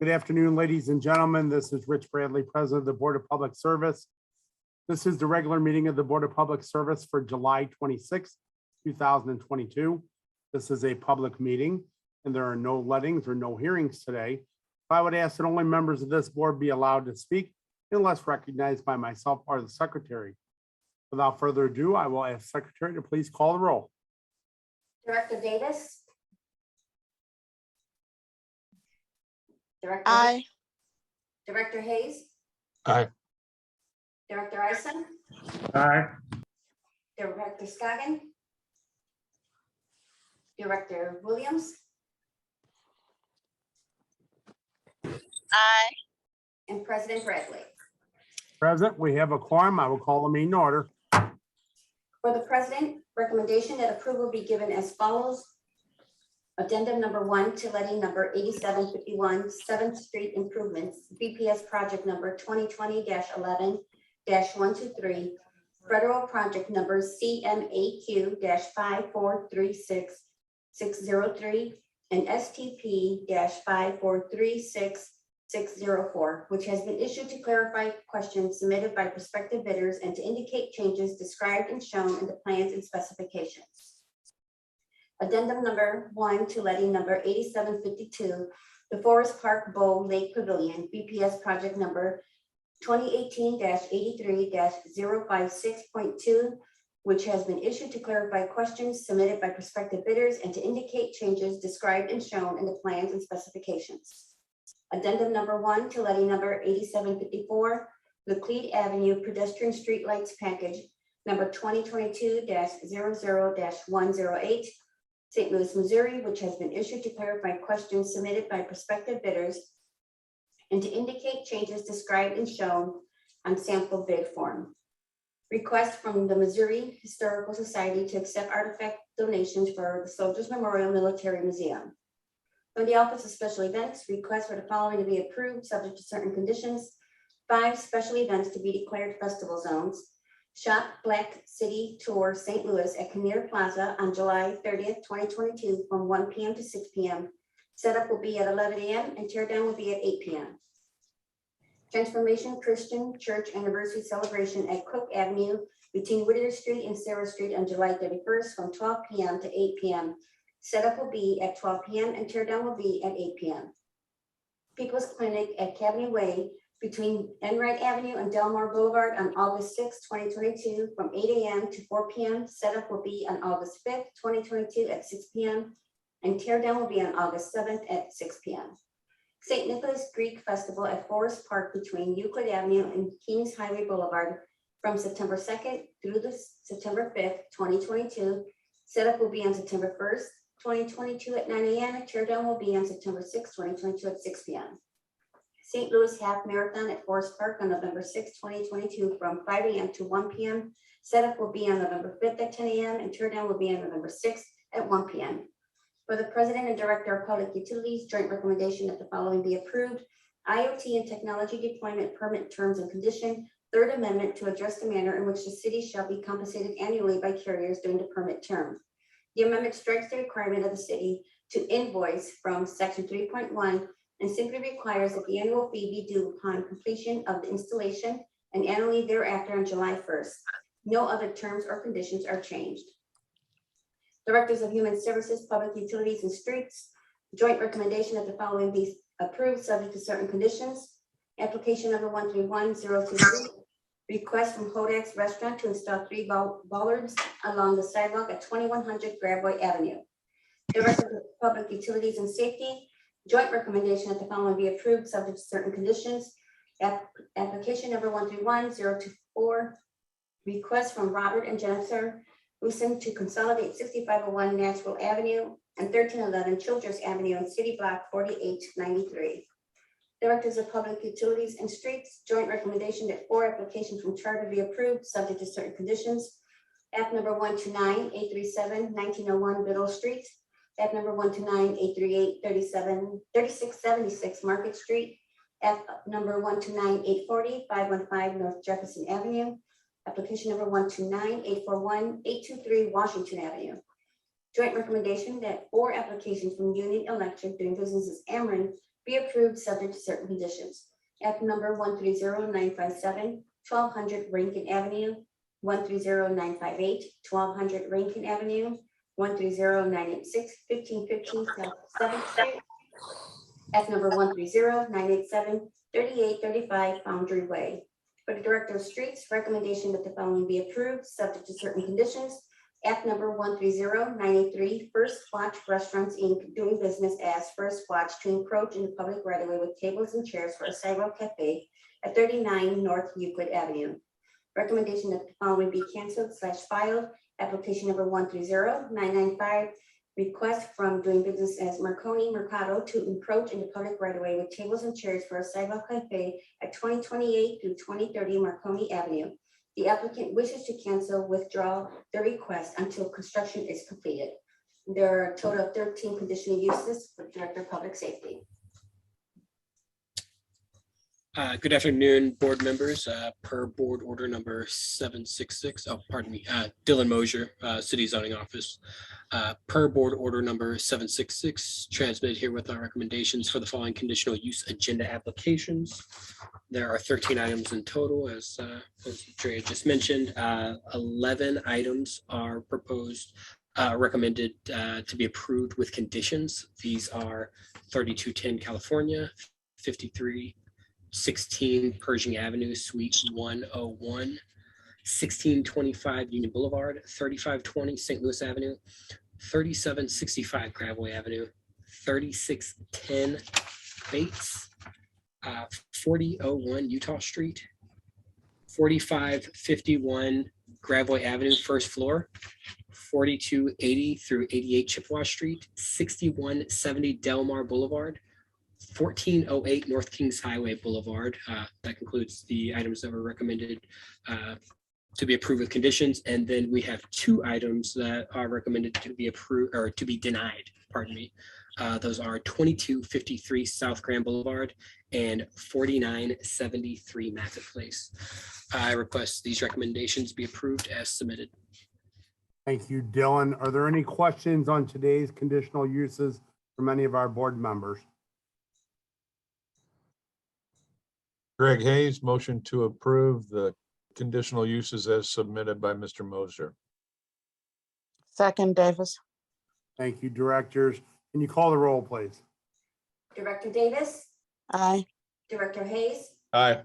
Good afternoon, ladies and gentlemen. This is Rich Bradley, President of the Board of Public Service. This is the regular meeting of the Board of Public Service for July 26, 2022. This is a public meeting and there are no lettings or no hearings today. I would ask that only members of this board be allowed to speak unless recognized by myself or the secretary. Without further ado, I will ask Secretary to please call the roll. Director Davis. Director, Aye. Director Hayes. Aye. Director Ison. Aye. Director Scoggin. Director Williams Aye. and President Bradley. Present, we have a quorum. I will call the meeting to order. For the president, recommendation that approval be given as follows. Addendum number 1 to letting number 8751 7th Street Improvements, BPS project number 2020-11-123, federal project number CMAQ-5436603 and STP-5436604, which has been issued to clarify questions submitted by prospective bidders and to indicate changes described and shown in the plans and specifications. Addendum number 1 to letting number 8752, the Forest Park Bow Lake Pavilion, BPS project number 2018-83-056.2, which has been issued to clarify questions submitted by prospective bidders and to indicate changes described and shown in the plans and specifications. Addendum number 1 to letting number 8754, Laclede Avenue Pedestrian Streetlights Package number 2022-00-108, St. Louis, Missouri, which has been issued to clarify questions submitted by prospective bidders and to indicate changes described and shown on sample bid form. Request from the Missouri Historical Society to accept artifact donations for the Soldiers Memorial Military Museum. From the Office of Special Events, request for the following to be approved, subject to certain conditions. 5 special events to be declared festival zones. Shop Black City Tour St. Louis at Kinnear Plaza on July 30th, 2022 from 1 p.m. to 6 p.m. Setup will be at 11 a.m. and tear down will be at 8 p.m. Transformation Christian Church Anniversary Celebration at Cook Avenue between Whittier Street and Sarah Street on July 31st from 12 p.m. to 8 p.m. Setup will be at 12 p.m. and tear down will be at 8 p.m. People's Clinic at Cabinet Way between Enright Avenue and Delmar Boulevard on August 6, 2022 from 8 a.m. to 4 p.m. Setup will be on August 5th, 2022 at 6 p.m. and tear down will be on August 7th at 6 p.m. St. Nicholas Greek Festival at Forest Park between Euclid Avenue and Kings Highway Boulevard from September 2nd through the September 5th, 2022. Setup will be on September 1st, 2022 at 9 a.m. and tear down will be on September 6th, 2022 at 6 p.m. St. Louis Half Marathon at Forest Park on November 6, 2022 from 5 a.m. to 1 p.m. Setup will be on November 5th at 10 a.m. and tear down will be on November 6th at 1 p.m. For the President and Director of Public Utilities, joint recommendation that the following be approved. IoT and Technology Deployment Permit Terms and Condition, Third Amendment to address the manner in which the city shall be compensated annually by carriers during the permit term. The amendment strikes the requirement of the city to invoice from Section 3.1 and simply requires that the annual fee be due upon completion of the installation and annually thereafter on July 1st. No other terms or conditions are changed. Directors of Human Services, Public Utilities and Streets, joint recommendation that the following be approved subject to certain conditions. Application number 131023, request from Hodak's Restaurant to install 3 bollards along the sidewalk at 2100 Gravois Avenue. Director of Public Utilities and Safety, joint recommendation that the following be approved subject to certain conditions. Application number 131024, request from Robert and Jennifer Wilson to consolidate 6501 Natural Avenue and 1311 Childress Avenue in City Block 4893. Directors of Public Utilities and Streets, joint recommendation that 4 applications from Charter be approved subject to certain conditions. App number 129-837-1901 Biddle Street. App number 129-838-3676 Market Street. App number 129-840-515 North Jefferson Avenue. Application number 129-841-823 Washington Avenue. Joint recommendation that 4 applications from Union Electric doing business as Ameren be approved subject to certain conditions. Act number 130957, 1200 Rankin Avenue, 130958, 1200 Rankin Avenue, 130986, 1515 South 7th Street. Act number 130987, 3835 Foundry Way. For the Director of Streets, recommendation that the following be approved, subject to certain conditions. Act number 130983, First Watch Restaurants, Inc., doing business as First Watch to encroach in the public right of way with tables and chairs for a sidewalk cafe at 39 North Euclid Avenue. Recommendation that the following be canceled/filed. Application number 130995, request from doing business as Marconi Mercado to encroach in the public right of way with tables and chairs for a sidewalk cafe at 2028 through 2030 Marconi Avenue. The applicant wishes to withdraw the request until construction is completed. There are a total of 13 conditional uses for Director of Public Safety. Good afternoon, board members. Per board order number 766, Dylan Mosier, City Zoning Office. Per board order number 766, transmitted here with our recommendations for the following conditional use agenda applications. There are 13 items in total, as Drea just mentioned. 11 items are recommended to be approved with conditions. These are 3210 California, 5316 Pershing Avenue, Suite 101, 1625 Union Boulevard, 3520 St. Louis Avenue, 3765 Graveway Avenue, 3610 Bates, 4001 Utah Street, 4551 Graveway Avenue, first floor, 4280 through 88 Chippewa Street, 6170 Delmar Boulevard, 1408 North Kings Highway Boulevard. That concludes the items that were recommended to be approved with conditions. And then we have 2 items that are recommended to be approved or to be denied, pardon me. Those are 2253 South Grand Boulevard and 4973 Maffitt Place. I request these recommendations be approved as submitted. Thank you, Dylan. Are there any questions on today's conditional uses from any of our board members? Greg Hayes, motion to approve the conditional uses as submitted by Mr. Moser. Second, Davis. Thank you, directors. Can you call the roll, please? Director Davis, Aye. Director Hayes, Aye.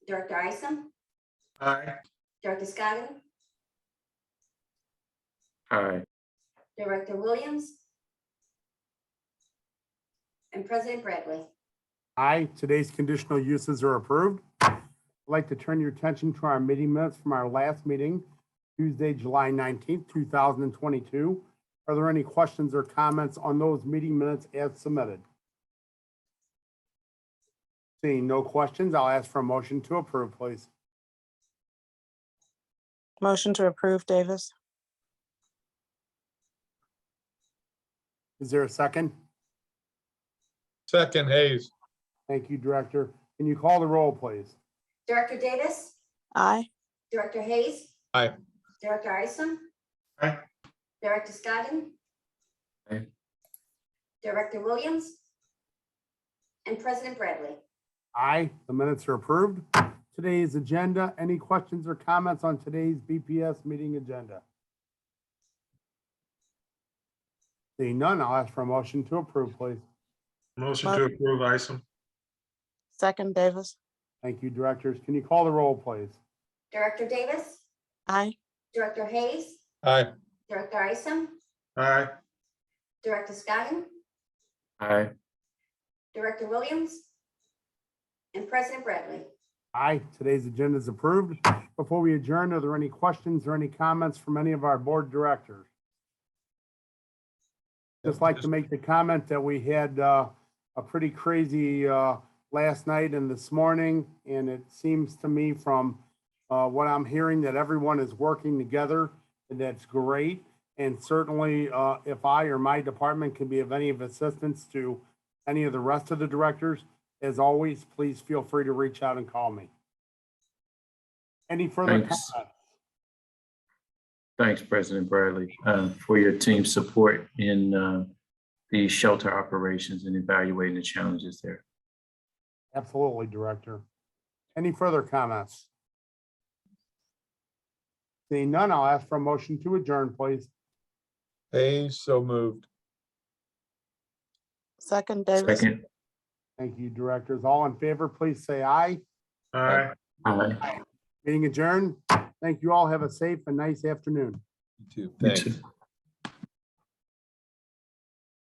Director Isom, Aye. Director Scotty, Aye. Director Williams, and President Bradley. Aye, today's conditional uses are approved. I'd like to turn your attention to our meeting minutes from our last meeting, Tuesday, July 19th, 2022. Are there any questions or comments on those meeting minutes as submitted? Seeing no questions, I'll ask for a motion to approve, please. Motion to approve, Davis. Is there a second? Second, Hayes. Thank you, Director. Can you call the roll, please? Director Davis, Aye. Director Hayes, Aye. Director Isom, Aye. Director Scotty, Aye. Director Williams, and President Bradley. Aye, the minutes are approved. Today's agenda, any questions or comments on today's BPS meeting agenda? Seeing none, I'll ask for a motion to approve, please. Motion to approve, Isom. Second, Davis. Thank you, directors. Can you call the roll, please? Director Davis, Aye. Director Hayes, Aye. Director Isom, Aye. Director Scotty, Aye. Director Williams, and President Bradley. Aye, today's agenda is approved. Before we adjourn, are there any questions or any comments from any of our board directors? Just like to make the comment that we had a pretty crazy last night and this morning, and it seems to me from what I'm hearing that everyone is working together, and that's great. And certainly if I or my department can be of any assistance to any of the rest of the directors, as always, please feel free to reach out and call me. Any further comments? Thanks, President Bradley, for your team's support in the shelter operations and evaluating the challenges there. Absolutely, Director. Any further comments? Seeing none, I'll ask for a motion to adjourn, please. Hayes, so moved. Second, Davis. Second. Thank you, Directors. All in favor, please say aye. Aye. Aye. Meeting adjourned. Thank you all. Have a safe and nice afternoon. You too. You Thanks. too.